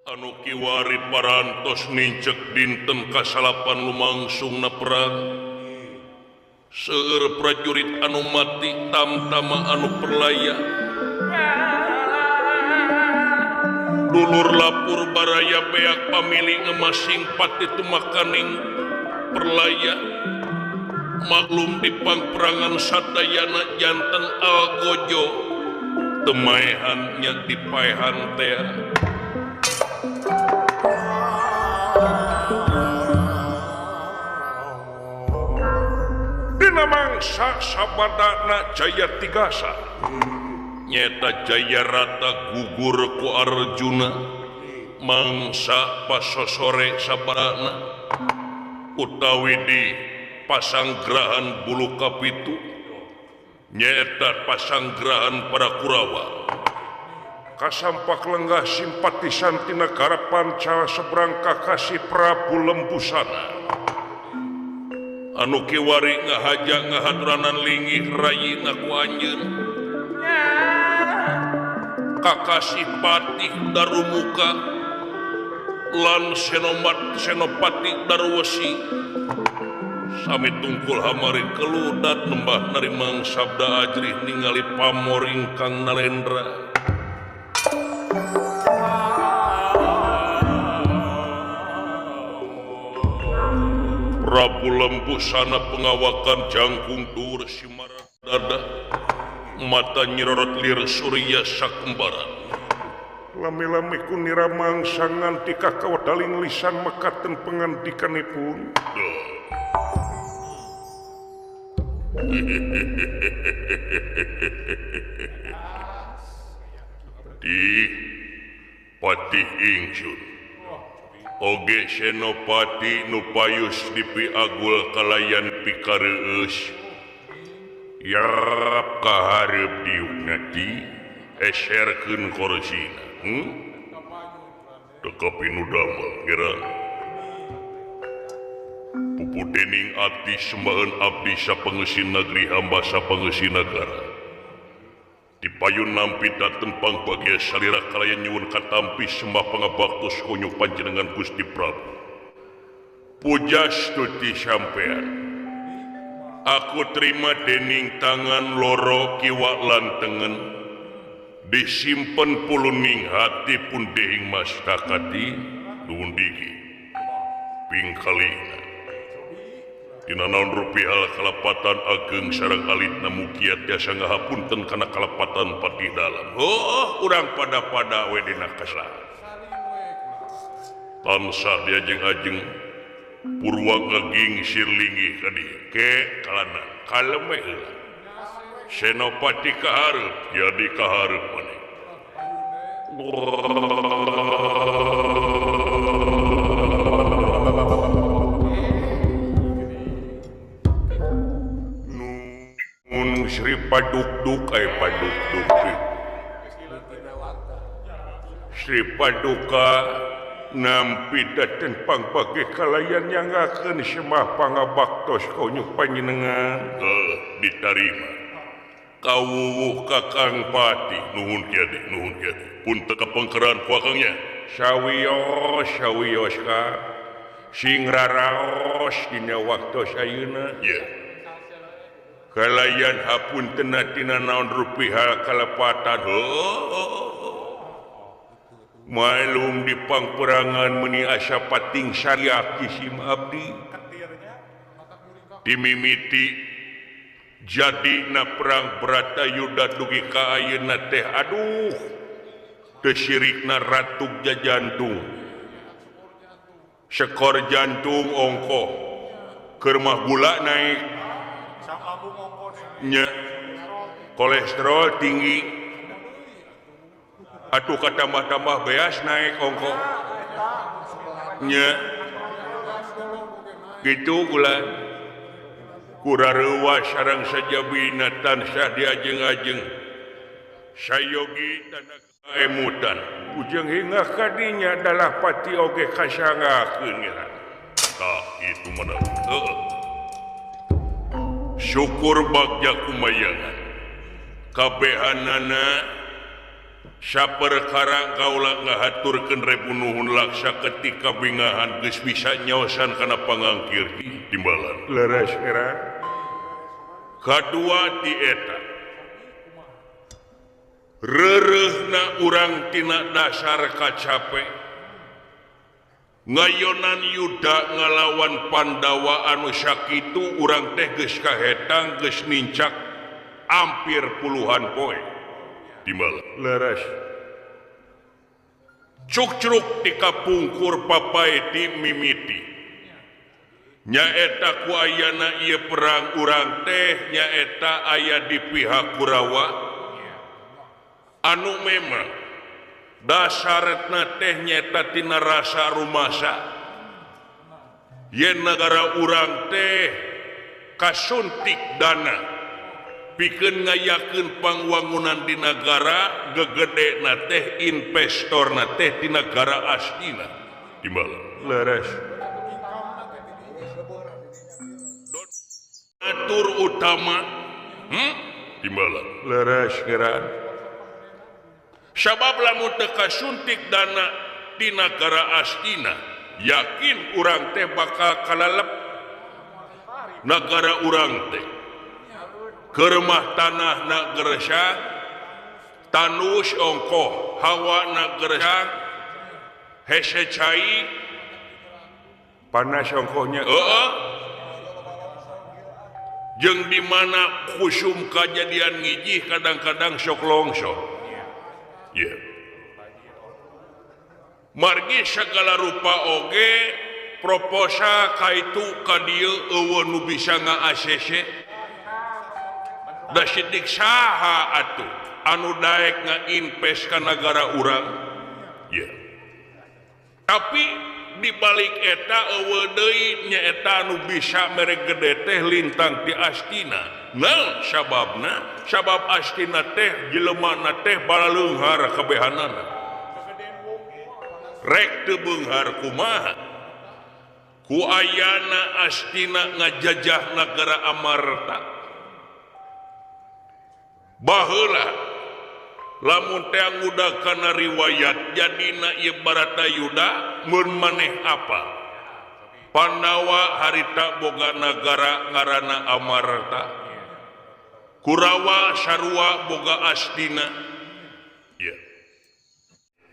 anu kiwari parantos nincek dinten kasalapan lumangsungna perang seueur prajurit anu mati tamtama anu perlaya dulur lapur baraya beak pamili ngemasing pati temakaning perlaya maklum di pangperangan sadayana janten algojo temaehannya dipaehan teh dina mangsa sabadana Jaya Tigasa nyata Jayarata gugur ku Arjuna mangsa pasosore sabarana utawi di pasanggrahan bulu kapitu nyata pasanggrahan para Kurawa kasampak lenggah simpatisan tina Karapanca seberang kakasih Prabu Lembusana anu kiwari ngahaja ngahaduranan lingih rayina ku anjeun kakasih Patih Darumuka lan Senopati Darwesi sami tungkul hamari keludat lembah narimang sabda ajrih ningali pamor ingkang Narendra Prabu Lembusana pengawakan jangkung dur simara dada mata nyirorot lir surya sakembaran lami-lami ku niramang sangan tika kawadaling lisan mekaten pengantikanipun di Patih Ingsun oge Senopati nupayus dipi agul kalayan pikareueus yarap kaharep diukna ti eserkeun korsina tekapi nu damel gerang pupu dening ati sembaheun abdi sapangeusieun negeri hamba sapangeusieun nagara dipayun nampi datempang bagia salira kalayan nyuwun katampi sembah pangabaktos kunyu panjenengan Gusti Prabu pujas tuti sampean aku terima dening tangan loro kiwa lan tengen disimpen puluning hati pun dehing mastakati nuhun digi pingkalina dina naon rupiah kalapatan ageng sareng alitna mugia tiasa ngahapunten kana kalapatan pati dalam urang pada-pada we dina kasah tansah diajeng-ajeng purwa ngaging sirlingi kadi ke kalana kaleme heula Senopati kaharep jadi kaharep maneh nun Sri Padukduk Padukduk Sri Paduka nampi daten pangpage kalayan nyangakeun semah pangabaktos konyuk panjenengan ditarima kawuwuh Kakang Pati nuhun kiade pun teka pengkeran kuakangnya sawios ka sing raraos dina waktos ayeuna kalayan hapunten tina naon rupiah kalapatan malum di pangperangan meni asa pating syariah kisim abdi dimimiti jadi na perang Bratayuda dugi ka ayeuna teh aduh teu sirikna ratuk jajantung sekor jantung ongkoh keur mah gula naik nya kolesterol tinggi atuh katambah-tambah beas naik ongkoh nya gitu ulah kurarewa sareng sajabina tansah diajeng-ajeng sayogi tanah emutan ujung hingga kadinya adalah pati oge kasangakeun itu mana syukur bagja kumayangan kabehanana saperkara kaula ngahaturkeun rebu nuhun laksa ketika bingahan geus bisa nyaosan kana pangangkir timbalan leres era kadua ti eta reureuhna urang tina dasar kacape ngayonan Yuda ngalawan Pandawa anu sakitu urang teh geus kahetang geus nincak hampir puluhan poe timbalan leres cuk-curug ti kapungkur papai ti mimiti nyaeta ku ayana ieu perang urang teh nyaeta aya di pihak Kurawa anu memang dasarna teh nyaeta tina rasa rumasa yen negara urang teh kasuntik dana pikeun ngayakeun pangwangunan di negara gegedena teh investorna teh di negara astina timbalan leres atur utama timbalan leres ngeran sabab lamun teu kasuntik dana di negara astina yakin urang teh bakal kalalep negara urang teh keremah tanah na geresang tanus ongkoh hawa na geresang hese cai panas ongkohnya jeung di mana kusum kejadian ngijih kadang-kadang sok longsor margi segala rupa oge proposal kaitu ka dieu eueuh nu bisa nga-ACC da sidik saha atuh anu daek ngainvest ka negara urang tapi dibalik eta eueuh deui nyaeta anu bisa mere gede teh lintang ti astina naon sababna sabab astina teh jelemana teh baleunghar kabehanana rek teu beunghar kumaha ku ayana astina ngajajah negara Amarta baheula lamun teh ngudag kana riwayat jadina ieu barata Yuda mun maneh apa Pandawa harita boga nagara ngaranna Amarta Kurawa sarua boga astina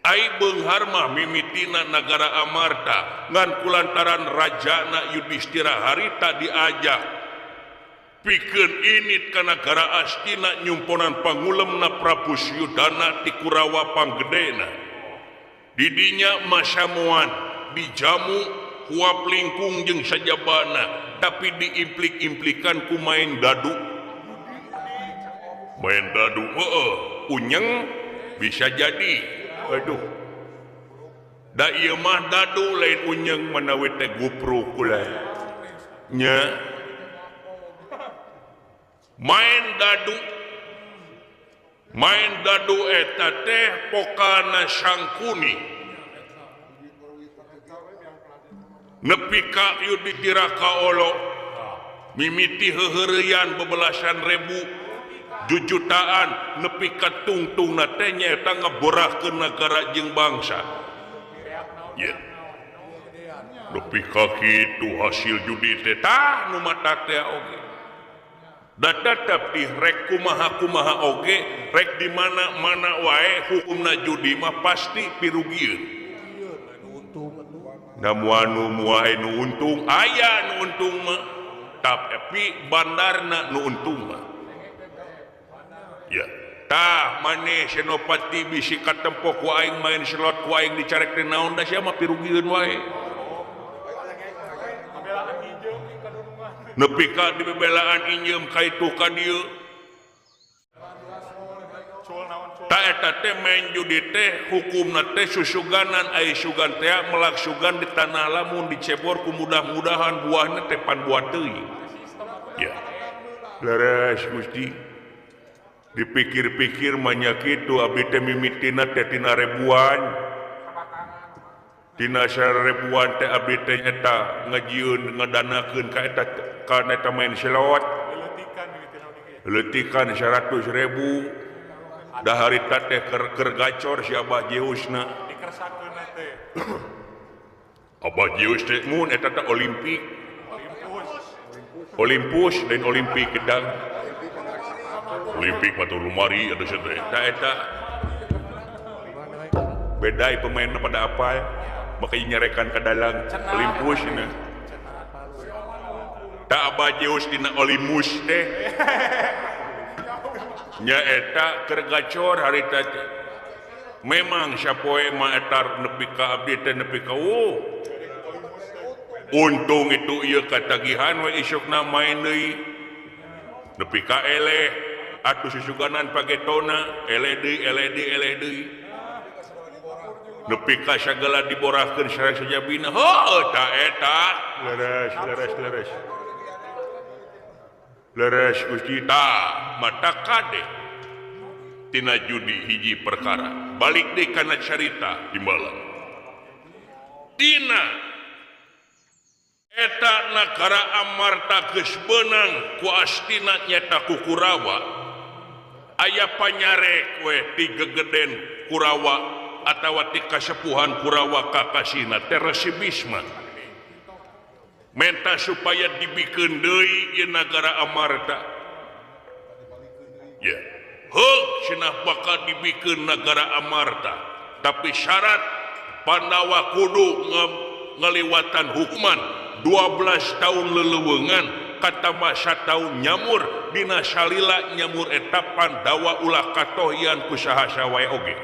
ai beunghar mah mimitina nagara Amarta ngan kulantaran rajana Yudhistira harita diajak pikeun init ka nagara astina nyumponan pangulemna Prabu Suyudana ti Kurawa panggedena didinya masamuan dijamu huap lingkung jeung sajabana tapi diimplik-implikan ku main dadu unyeng bisa jadi aduh da ieu mah dadu lain unyeng manawi teh gupru kula nya main dadu eta teh pokana sangkuni nepi ka Yudhistira kaolo mimiti heureuyan bebelasan ribu jujutaan nepi ka tungtungna teh nyaeta ngaborahkeun negara jeung bangsa nepi ka kitu hasil judi teh tah nu matak teh oge da tetep di rek kumaha oge rek di mana wae hukumna judi mah pasti pirugieun namun muae nu untung aya nu untung mah tapi bandarna nu untung mah tah maneh senopati bisi katempo ku aing main slot ku aing dicarek teh naon da sia mah pirugieun wae nepi ka dibebelaan injeum kaitu ka dieu ta eta teh main judi teh hukumna teh susuganan ai sugan teh melak sugan di tanah lamun dicebor ku mudah-mudahan buahna teh pan buah teuing leres Gusti dipikir-pikir manya kitu abdi teh mimitina teh tina ribuan tina ribuan teh abdi teh eta ngajieun ngadanakeun ka eta main selawat leutikan 100.000 Da harita teh keur gacor si Abah Jeusna. dikersakeun teh Abah Jeus teh mun eta teh Olimpik. Olympus dan Olimpik gedang. Olimpik mah lumari ada teh. Da eta bedai pemainna pada apal. Makanya nyerekan ke dalam Olympus ini. Tak Abah Jeus dina Olympus teh. Nya eta keur gacor harita teh. Memang sapoe mah eta nepi ka abdi teh nepi ka untung itu ieu katagihan we isukna main deui. Nepi ka eleh atuh susuganan pagetona eleh deui. Nepi ka sagala diborahkeun sareng sajabina. Heuh ta eta. Leres Gusti ta mata kade tina judi hiji perkara. Balik deui kana carita timbalan. Tina eta nagara Amarta geus beunang ku astina nyata ku Kurawa. Aya panyarek we ti gegeden Kurawa atawa ti kasepuhan Kurawa kakasina teh Resi Bisma. Menta supaya dibikeun deui ieu nagara Amarta. Ya. Heug cenah bakal dibikeun nagara Amarta. Tapi syarat Pandawa kudu ngaliwatan hukuman 12 tahun leleuweungan katama 1 tahun nyamur dina salila nyamur eta Pandawa ulah katohian ku saha wae oge.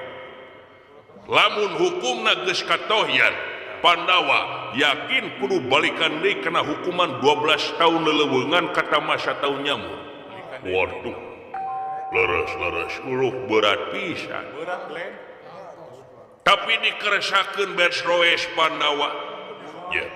Lamun hukumna geus katohian Pandawa yakin kudu balikan deui kana hukuman 12 tahun leleuweungan katama 1 tahun nyamur. Waduh. Leres uluh berat pisan. berat Glenn Tapi dikeresakeun Bersroes Pandawa. Ya.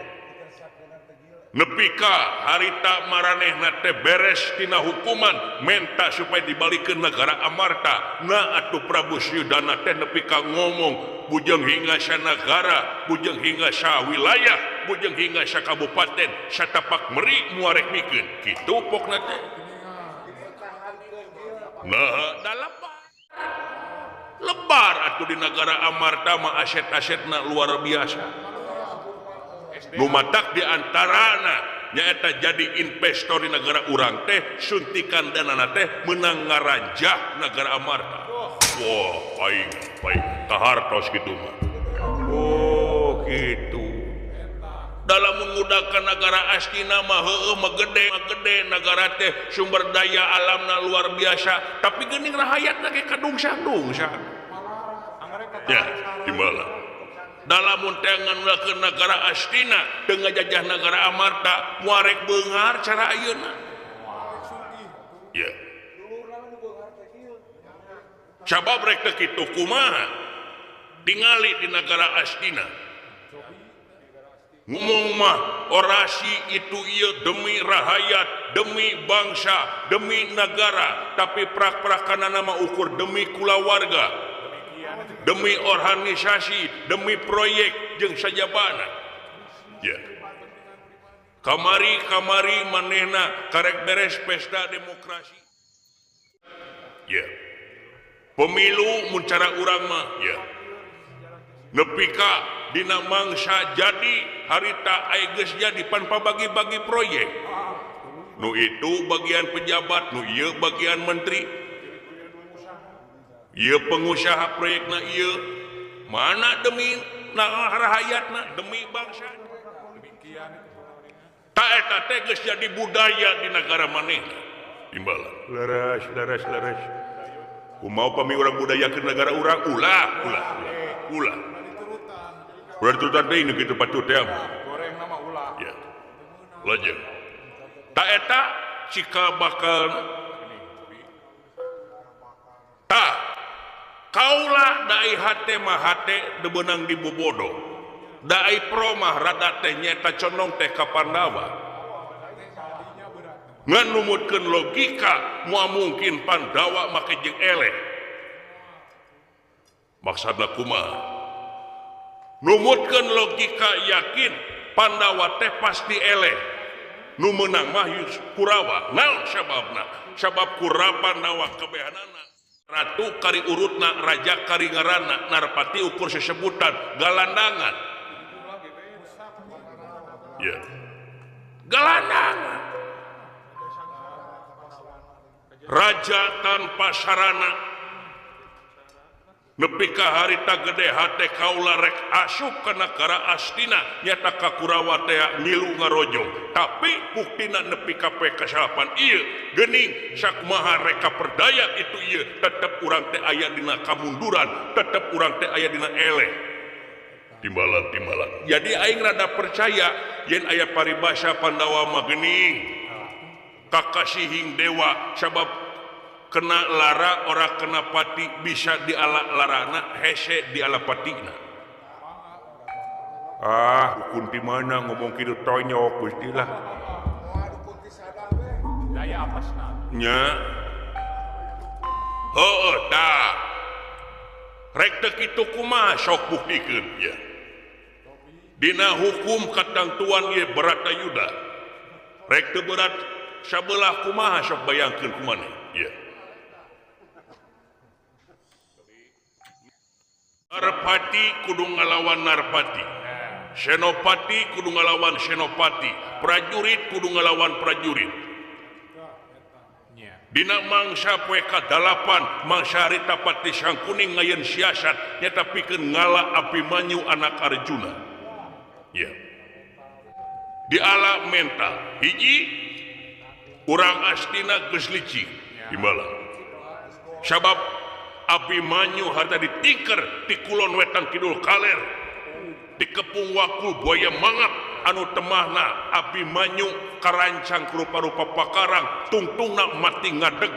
Nepi ka harita maranehna teh beres tina hukuman menta supaya dibalikeun negara Amarta. Na atuh Prabu Suyudana teh nepi ka ngomong bujeng hingga sanagara, bujeng hingga sawilayah, bujeng hingga sakabupaten, satapak meri muarek mikeun. Kitu pokna teh. Nah, lebar atuh di negara Amarta mah aset-asetna luar biasa. Lumatak di antarana nyaeta jadi investor di negara urang teh suntikan danana teh menang ngaranjah negara Amarta. Wah, paing kahartos kitu mah. Oh, gitu. Dalam menggunakan negara Astina mah heueuh mah gede negara teh sumber daya alamna luar biasa tapi geuning rahayatna ge kadungsang-dungsang. Ya, timbala. Dalam teh ngandungkeun negara Astina teu ngajajah negara Amarta muarek beungar cara ayeuna. Ya. Sabab rek teu kitu kumaha? Tingali di negara Astina. Ngomong mah orasi itu ieu demi rahayat, demi bangsa, demi negara, tapi prak-prakanana mah ukur demi kulawarga, demi organisasi, demi proyek jeung sajabana. Ya. Kamari manehna karek beres pesta demokrasi. Ya. Pemilu mun cara urang mah ya. Nepi ka dina mangsa jadi harita aya geus jadi pan pabagi-bagi proyek. Nu itu bagian pejabat, nu ieu bagian menteri. Ieu pengusaha proyekna ieu. Mana demi rahayatna, demi bangsa. Ta eta teh geus jadi budaya di negara manehna. Timbalan. Leres. Kumaha pami urang budaya ke negara urang ulah. Ulah turutan deui nu kitu patut teh mah. goreng nama ulah Ya. Lajeng. Ta eta cika bakal ta kaula dai hate mah hate debeunang di bobodo. Dai pro mah rada teh nyata condong teh ka Pandawa. Ngan numutkeun logika moal mungkin Pandawa make jeung eleh. Maksudna kumaha? Numutkeun logika yakin Pandawa teh pasti eleh. Nu meunang mah Kurawa. Naon sababna? Sabab Kurawa Pandawa kebehanana Ratu kari urutna, raja kari ngaranna, Narpati ukur sesebutan, galandangan. Ya. Galandangan. Raja tanpa sarana. Nepi ka harita gede hate kaula rek asup ka negara Astina nyata ka Kurawa teh milu ngarojong. Tapi buktina nepi ka poe kasalapan ieu geuning sakumaha rek kaperdaya itu ieu tetep urang teh aya dina kamunduran, tetep urang teh aya dina eleh. Timbalan. Jadi aing rada percaya yen aya paribasa Pandawa mah geuning kakasihing dewa sabab kena lara ora kena pati bisa diala larana hese diala patina. Dukun di mana ngomong kitu tonyok Gusti lah. Daya apasna. Nya. Heueuh tah. Rek teu kitu kumaha sok buktikeun ya. Dina hukum katangtuan ieu Baratayuda. Rek teu berat sabelah kumaha sok bayangkeun kumaneh. Ya. Narpati kudu ngalawan Narpati, Senopati kudu ngalawan Senopati, prajurit kudu ngalawan prajurit. Dina mangsa poe ka-8 mangsa harita Pati Sangkuning ngayeun siasat nyata pikeun ngala Abimanyu anak Arjuna. Ya. Diala mental hiji urang Astina geus licik Timbalan. sabab Abimanyu harta ditingker di kulon wetan kidul kaler dikepung wakul buaya mangap anu temahna Abimanyu karancang rupa-rupa pakarang tungtungna mati ngadeg.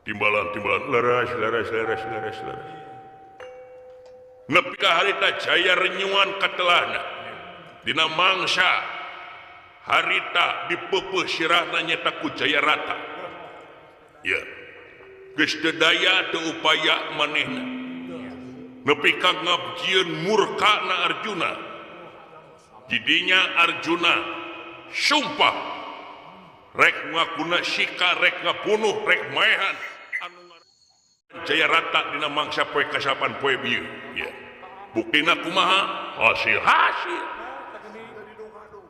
Timbalan. Leres. Nepi ka harita jaya renyuan katelahna dina mangsa harita dipeupeut sirahna nyata ku Jayarata. Ya. Geus teu daya teu upaya manehna nepi ka ngabjieun murkana Arjuna. Jidinya Arjuna sumpah rek ngakuna sika rek ngabunuh rek maehan anu Jayarata dina mangsa poe kasapan poe bieu ya. Buktina kumaha? Hasil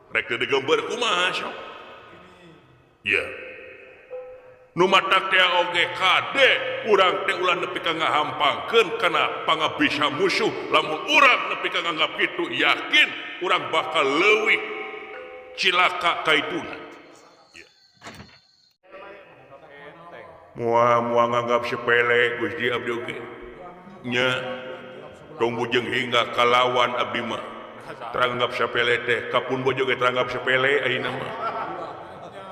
rek teu digambar kumaha sok Ya. nu matak teh oge kade urang teh ulah nepi ka ngahampangkeun kana pangabisa musuh lamun urang nepi ka nganggap kitu yakin urang bakal leuwih cilaka kaituna. Mua nganggap sepele Gusti abdi oge. Nya tong bujeng hingga kalawan abdi mah Teranggap sepele teh kapun bojo ge teranggap sepele ayeuna mah.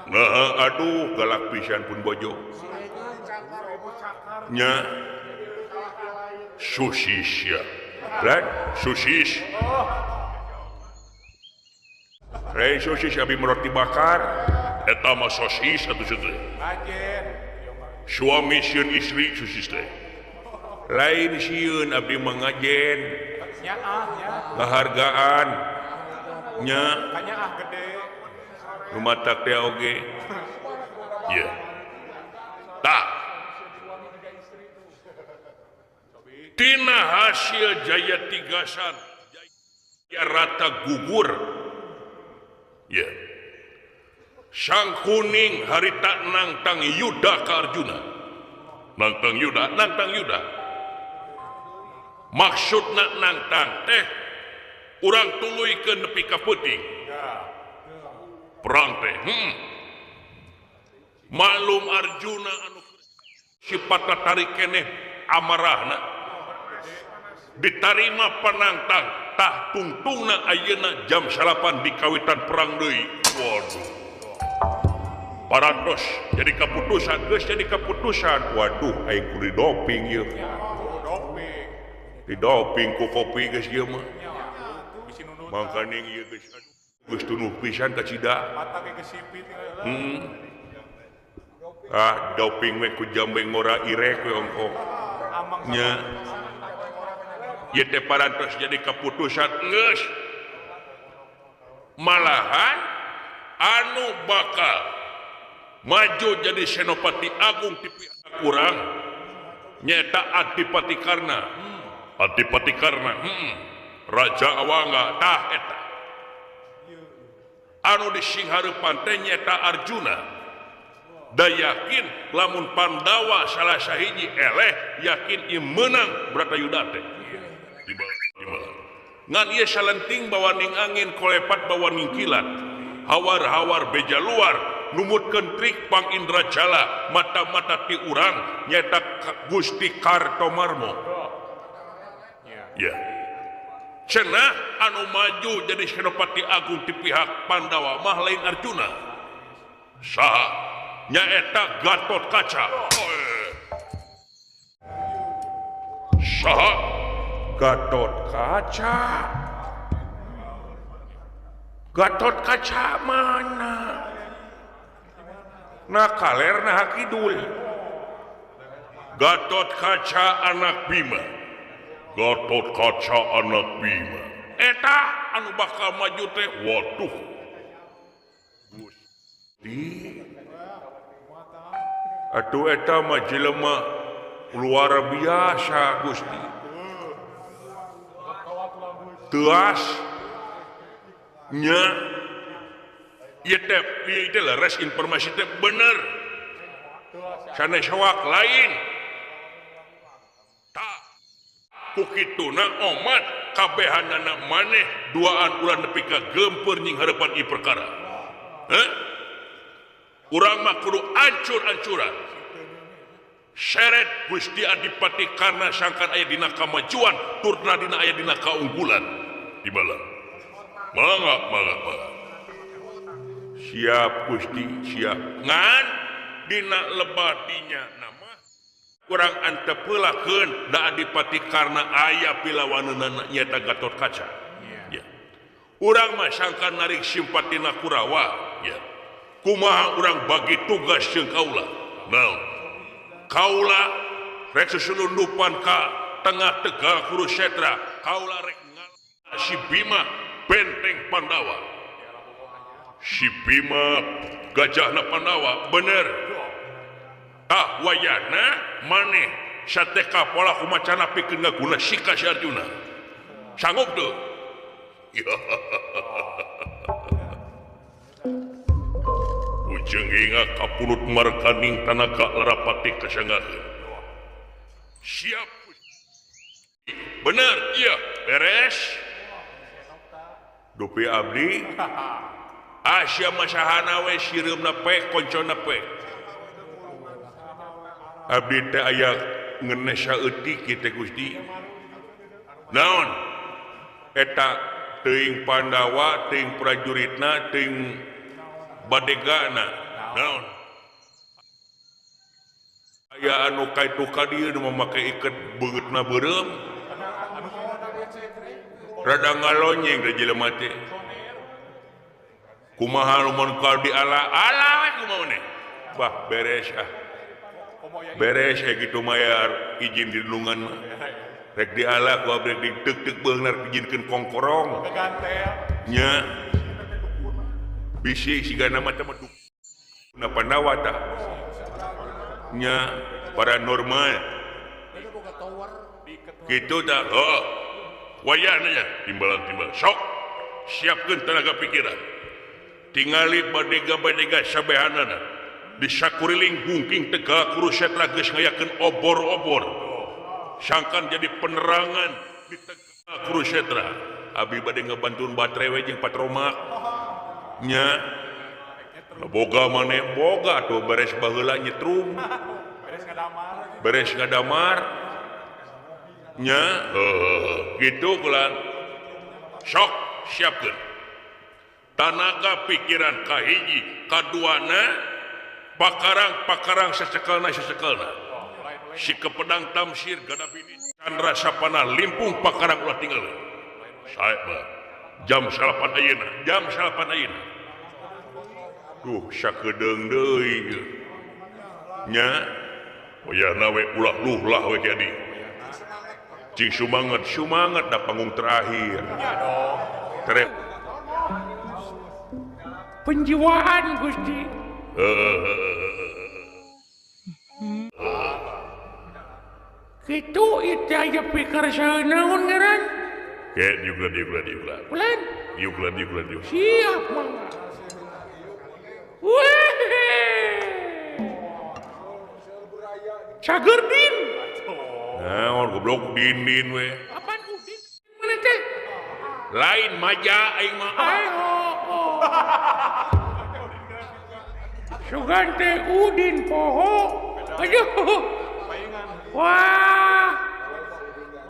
nah aduh galak pisan pun bojo nya Sosis ya. lain sosis Sosis abi roti bakar. eta mah sosis atuh teh Ajen. suami sieun istri sosis teh Lain sieun abdi mangajen. Nya. Ngahargaan. Nya Kanya gede. rumatak teh oge. ya tah tina hasil Jaya Tigasan Jayarata gugur Ya. Sangkuning harita nangtang Yuda ka Arjuna. Nangtang Yuda. Maksudna nangtang teh urang tuluykeun nepi ka peuting perang teh maklum Arjuna anu sipatna tarik keneh amarahna ditarima penantang tah tungtungna ayeuna jam 8 di kawitan perang deui. Waduh parantos jadi keputusan Waduh aing kudu doping ieu. Didoping ku kopi geus ieu mah. Bisi nunut. Mangkana ieu geus geus tunuh pisan ka cida. Mata ke gesipit. Doping we ku jambeng mora irek we ongko. Amang Nya. ieu teh parantos jadi keputusan geus malahan anu bakal maju jadi Senopati Agung ti pihak urang nyata Adipati Karna. Adipati Karna Raja Awangga tah eta anu disinghareupan teh nyata Arjuna. Da yakin lamun Pandawa salah sahiji eleh yakin ieu meunang Bratayuda teh. tiba Ngan ieu salenting bawaning angin kolepat bawaning kilat. Hawar-hawar beja luar numutkeun trik Pang Indrajala mata-mata ti urang nyata Gusti Kartomarmo. ya Cenah anu maju jadi Senopati Agung ti pihak Pandawa mah lain Arjuna. Saha? Nyaeta Gatot Kaca. Saha? Gatot Kaca. Gatot Kaca mana? Nah kaler nah kidul. Gatot Kaca anak Bima. Gatot Kaca anak Bima. Eta anu bakal maju teh waduh. Atuh eta mah jelema luar biasa Gusti. Teas nya ieu teh leres informasi teh bener. Sanes hawak lain. Tak kukituna omat kabehanana maneh duaan ulah nepi ka gempeur nying hareupan ieu perkara. Urang mah kudu ancur-ancuran. Seret Gusti Adipati Karna sangkan aya dina kamajuan, turna dina aya dina kaunggulan. Di malam. Mangga. Siap Gusti, siap. Ngan dina lebadinya nama urang antepelakeun da Adipati Karna aya pilawaneunana nyata Gatot Kaca. Ya. Urang mah sangkan narik simpatina Kurawa, ya. Kumaha urang bagi tugas jeung kaula. Naon? Kaula rek susulundupan ka tengah Tegal Kurusetra. Kaula rek ngalahkan si Bima benteng Pandawa. Si Bima Gajahna Pandawa bener. Wayana maneh sateka pola kumacana pikeun ngaguna sika si Arjuna. Sanggup tuh. Ujeng ingat kapulut markaning tanaga larapati kasanggaheun. Siap. Bener, iya, beres. Dupi abdi Asia masahana we sireumna pe koncona pe. abdi teh aya ngenes saeutik kitu Gusti. Naon? Eta teuing Pandawa, teuing prajuritna, teuing badegana. Naon? Aya anu kaitu ka dieu nu make iket beutna beureum. Rada ngalonyeng da jelema teh. Kumaha mun kal diala-ala we kumaha maneh? Bah beres ah. Beres gitu mayar izin di lulungan mah. Rek diala ku abdi diteuk-teuk beungar dijinkeun kongkorong. Nya. Bisi sigana mah teh na Pandawa tah. Nya paranormal. Kitu tah. Oh. Wayahna nya timbal. Sok. Siapkeun tenaga pikiran. Tingali badega-badega sabehanana. Di sakuriling bungking Tegal Kurusetra geus ngayakeun obor-obor. Sangkan jadi penerangan di Tegal Kurusetra. Abi bade ngabantuan baterai we jeung patromak. Nya boga maneh boga tuh beres baheula nyetrum. Beres ngadamar. Nya gitu kulan. Sok siapkeun. Tanaga pikiran kahiji, kaduana pakarang sesekelna. Si kepedang tamsir gadabini Chandra Sapana limpung pakarang ulah tinggal. Sae mah jam 8 ayeuna. Duh sakedeung deui. Nya wayahna we ulah luhlah we jadi. Cing sumanget da panggung terakhir. Terep penjiwaan Gusti. Gitu itu aja pikir naon ngaran. Kayak diuklan. Ulan. Diuklan. Siap mangga. Weh. Cagerdin. Naon goblok dindin we. Apaan udin? Mana teh? Lain maja aing mah. Sugan teh udin poho. Aduh. Wah.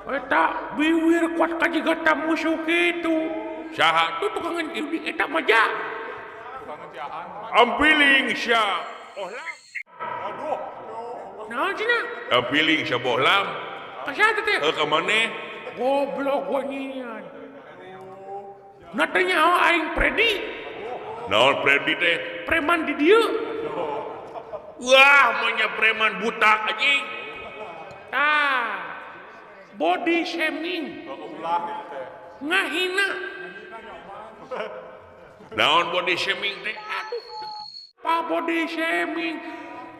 Eta biwir kuat kajigata musuh kitu. Saha tuh tukangan udin eta maja. Ampiling sia. Naon cenah? Ampiling sia bohlam. Kasih teh? Ka maneh? Goblok wangian. Natanya aing Predi. Naon Freddy teh? Preman di dieu. Wah, maunya preman butak anjing. Body shaming. Ngahina. Naon body shaming teh? Aduh. Pak body shaming.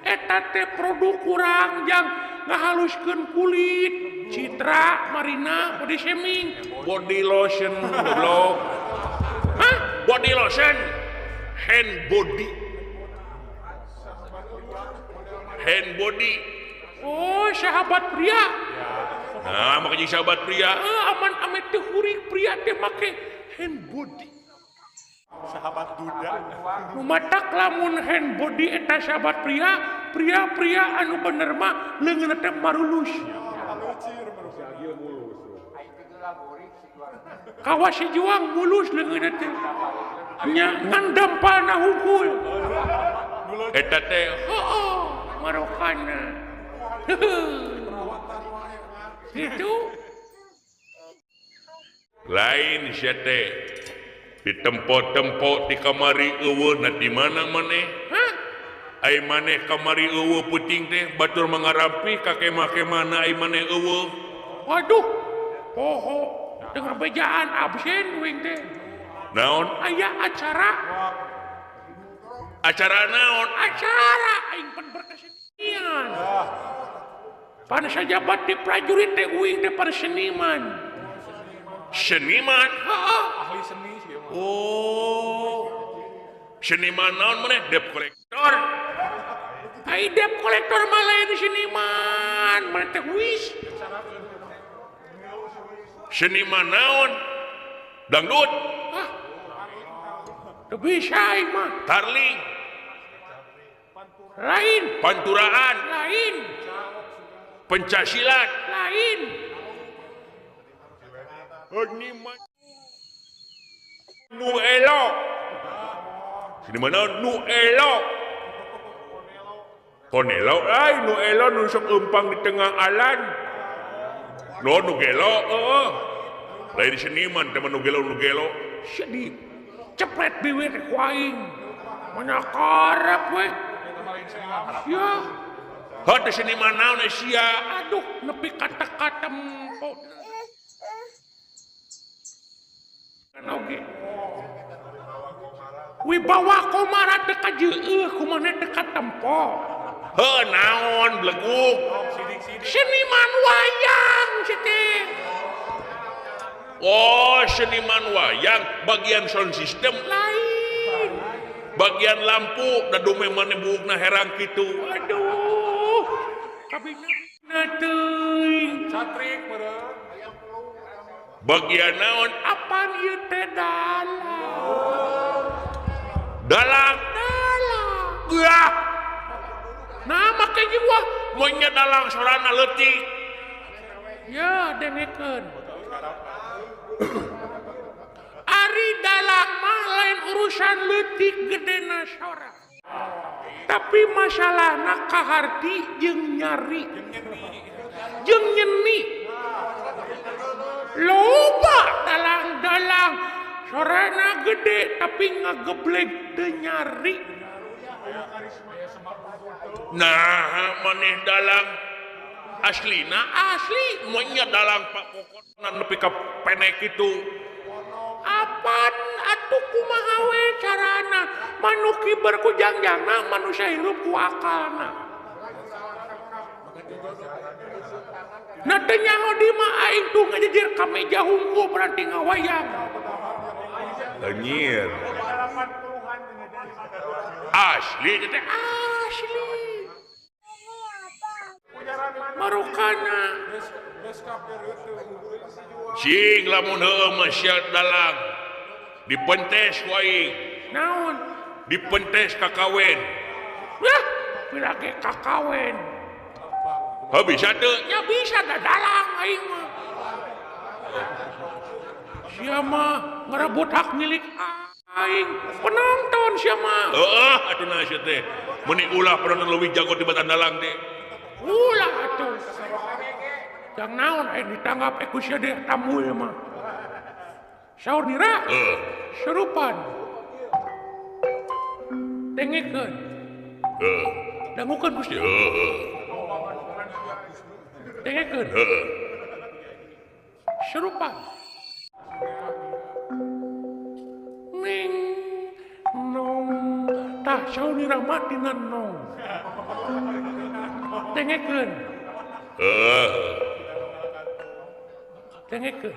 Eta teh produk kurang jang ngahaluskeun kulit. Citra, Marina, body shaming. Body lotion goblok. Hah? Body lotion. Hand body. Oh, sahabat pria. Nah, makanya sahabat pria. Aman ame teh hurik pria teh make hand body. Sahabat duda. Nu matak lamun hand body eta sahabat pria anu bener mah leungeunna teh marulus. Kawas si juang mulus leungeunna teh. Nya ngandempalna hungkul. Eta teh Marokana. Gitu. lain sia teh di tempo-tempo di kamari eueuh na di mana maneh? Hah? Ai maneh kamari eueuh puting teh batur mangarampi ka kemah-kemahna ai maneh eueuh. Waduh. Poho. Dengar bejaan absen wing teh. Naon? Aya acara. Acara naon? Acara aing pan berkesenian. Pan sajabat di prajurit teh uing teh pan seniman. Seniman? Ahli seni sih. Oh. Seniman naon maneh? Debt collector. Ai debt kolektor mah lain seniman, mana teh wis. Seniman naon? Dangdut, Hah? Teu bisa aing mah. tarling, Lain, panturaan, lain, pencaksilat. lain. Seniman nu elok. Seniman naon? Nu elok. Konelo, ay nu elo nu sok empang di tengah alan. No nu gelo, lain seniman teman nu gelo. Sedih. Cepret biwir ku aing. Mana karep we. Ya, Hati seniman naon sia. aduh nepi kata-kata empo. Oke. Wibawa komara teh kajeueuh kumaha teh katempo. Heuh naon bleguk. Seniman wayang teh. Oh, seniman wayang bagian sound system, Lain. bagian lampu da dume maneh buukna herang kitu. Aduh. Kabina teuing. Satrik meureun. Bagian naon? Apaan ieu teh dalang? Dalang. Wah, Nah, make jiwa. monya dalang sorana leutik. Ya, dengekeun. Ari dalang mah lain urusan leutik gedena sora. Tapi masalahna kaharti jeung nyari. Jeung nyeni. Loba dalang-dalang sorana gede tapi ngageblek teu nyari. Nah, maneh dalang aslina Asli monya dalang pak pokokna nepi ka penek itu. apaan atuh kumaha we carana manuki berkujang-jangna manusia hirup ku akalna. Nah ternyaho di mah aing tuh ngajejir ka meja hungku berarti ngawayang. Anjir. Asli teh asli. Marukana. Cing lamun heueuh mah sia dalang. Dipentes ku aing. Naon? Dipentes kakawen. Yah, pila ge kakawen. Oh bisa tuh? Ya bisa dah dalang aing mah. Sia mah ngerebut hak milik aing. Penonton sia mah. Heeh, atuh nah sia teh. Meni ulah penonton leuwih jago di batan dalang teh. Ulah atuh. Jang naon aing ditanggap ku sia teh tamu ieu mah. Saur dira? Serupan. Dengekeun. Dangukeun Gusti. Dengekeun. Serupan. Ning nong tah saur dira mati ngan nong. Dengekeun. Dengekeun.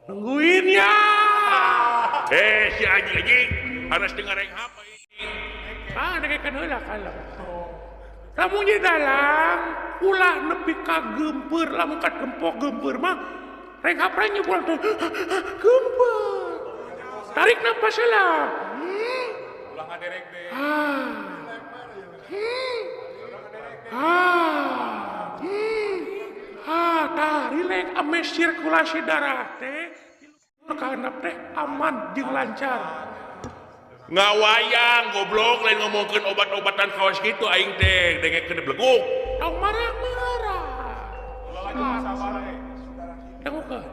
Nungguin ya. Si anjing harus dengerin apa ini? Dengekeun heula kalau. Lamun nya dalang ulah nepi ka geumpeur, lamun ka gempok geumpeur mah rek hapra nyebul teh geumpeur. Tarik napas heula. Ulah ngaderek deh. Tah rileks ame sirkulasi darah teh karena teh aman jeung lancar. Ngawayang goblok lain ngomongkeun obat-obatan kawas kitu aing teh dengekeun bleguk. Tong marah-marah. Ulah sabar we. Dengekeun.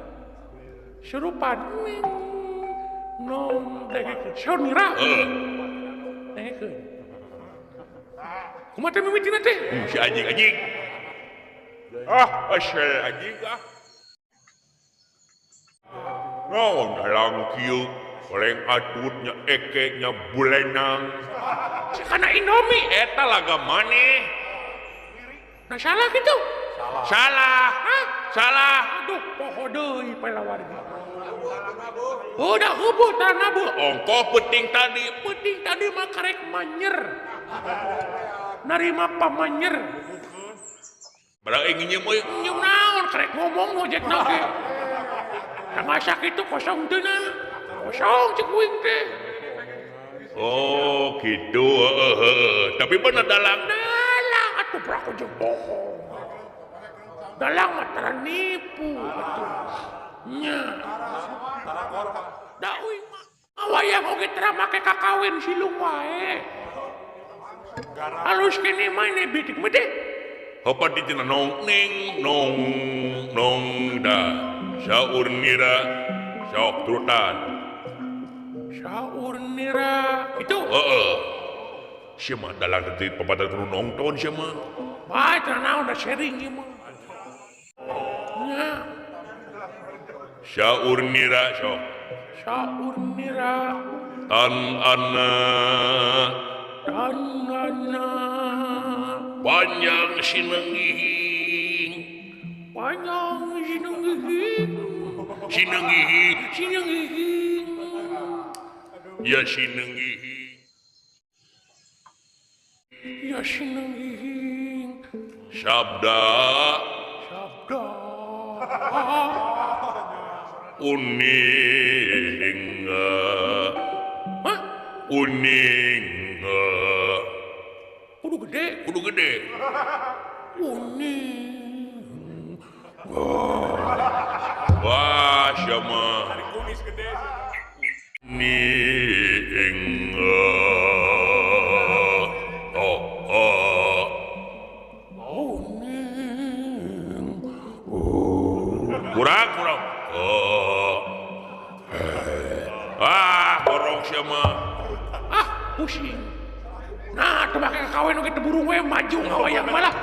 Serupan nom dengekeun. Saur nira. Dengekeun. Kumaha teh mimitina teh? Si anjing. Asal anjing ah. Naon dalang kieu goreng atutnya ekenya bulenang. Sakana Indomie eta laga maneh. Nah salah gitu. Salah. Salah. Aduh poho deui paelawan. Udah heubuh tanabu. Ongko penting tadi mah karek manyer. Narima pamanyer. Barang ingin nyeum naon karek ngomong ngojek nage. Tangasa kitu kosong teu na. Kosong cek uing teh. Oh gitu. Tapi bener dalang atuh praku jeung bohong. Dalang mah tara nipu atuh. Nya. Da uing mah awayang oge tara make kakawin silung wae. Halus kene mah ini bidik mah teh. Apa di tina nong da saur nira sok turutan saur nira itu sia mah dalang teh pepatah kudu nongton sia mah bae naon da sharing ieu mah nya saur nira sok saur nira tan ana panjang sinenggihing ya sinenggihing sabda uning kudu gede uning wah siapa Kumis gede. uning kurang borong siapa pusing. Nah, tuh pakai kawin kita burung we maju ngawayang malah.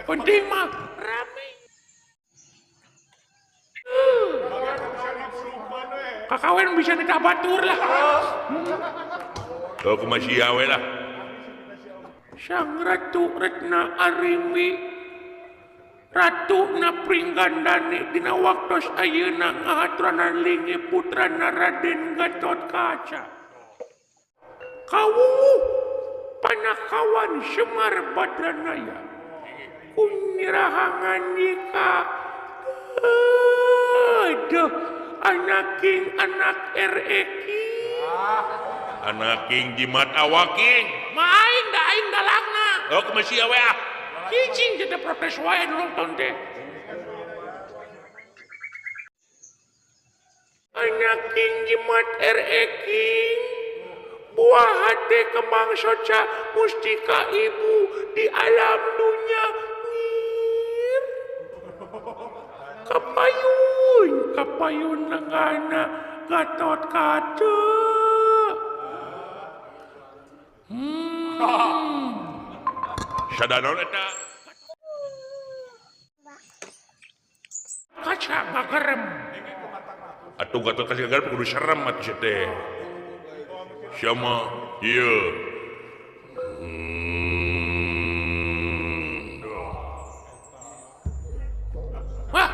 Penting mah rame. kakawin bisa minta batur lah. Oh kumaha we lah. Sang Ratu Retna Arimi Ratu na Pringgandani dina waktos ayeuna ngahaturan lingi putrana Raden Gatotkaca. Kawuhu panakawan Semar Badranaya kunyirahangan nikah. Aduh, anaking anak REK. Anak king jimat awaking. Main da aing dalangna. Oh kumaha we ah. Cicing jadi protes wae nonton teh. Anak king jimat REK. Buah hati kembang soca mustika ibu di alam dunia. Ngir. Kapayun nangana Gatotkaca. Sadanaon eta? Kaca ngagerem. Atuh Gatotkaca gagal kudu serem atuh teh. Sama ieu. Wah,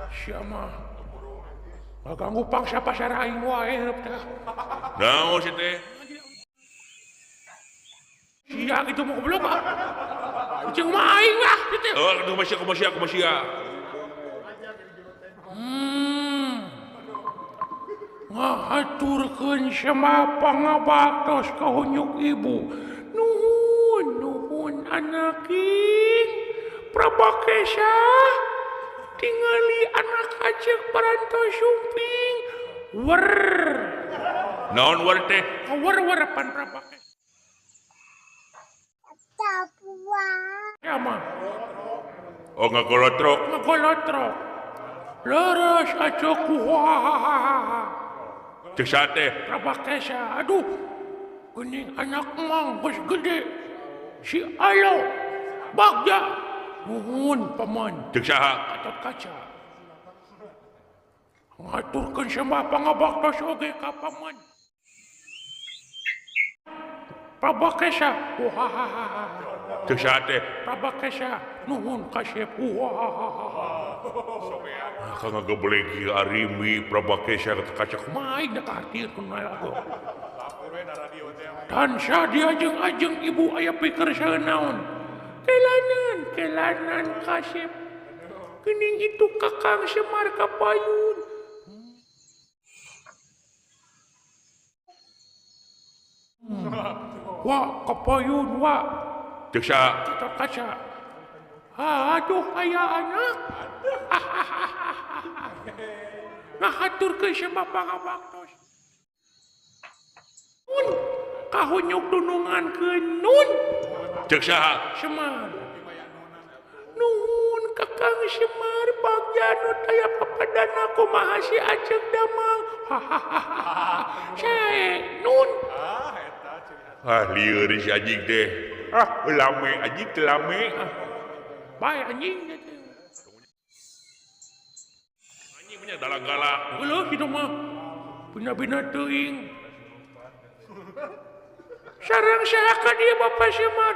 siapa? Ganggu pangsa pasar aing wae teh. Naon sih teh? Sia gitu mau goblok ah. Jeung mah aing lah gitu. Oh, aduh kumaha. Ngahaturkeun sama pangabaktos ka hunyuk ibu. Nuhun anaking Prabakesa. Tingali anak ajek parantos sumping. Wer. Naon wer teh? Wer-werepan Prabakesa. Ya mah. Oh ngagolotrok. Ngagolotrok. Leres aja kuhahaha. Cek sate. Prabakesa, aduh. Gening anak emang geus gede. Si Alo. Bagja. Nuhun paman. Cek saha? Gatotkaca. Ngaturkeun sembah pangabaktos oge ka paman. Prabakesa. Wahahaha. Cek sate. Prabakesa. Nuhun kasep. Wahahaha. Kang ngageblegi Arimi Prabakesa Gatotkaca kumaha Main dah kartir kunai aku. Dan sadia jeung ajeng ibu aya pikir saeunaon. Kelanan kasep. Gening itu Kakang Semar Kapayun. Wah, Kapayun, wah. Cek saha? Gatotkaca. Aduh, aya anak. Ngahaturkeun sembah pangabaktos. Nun, kahunyuk dunungankeun nun. Cek saha? Semar. Nuhun Kakang Semar bagja nu taya papadana kumaha si ajeg damang. Sae nun. Lieur si anjing teh. Lame anjing teh lame. Bae anjing teh. Anjing punya dalang galak. Heulah kitu mah. Bina-bina teuing. Sareng saha ka dieu Bapak Semar?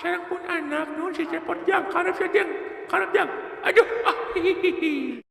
Sareng pun anak nun si cepot jang karep jang. Aduh, hihihi.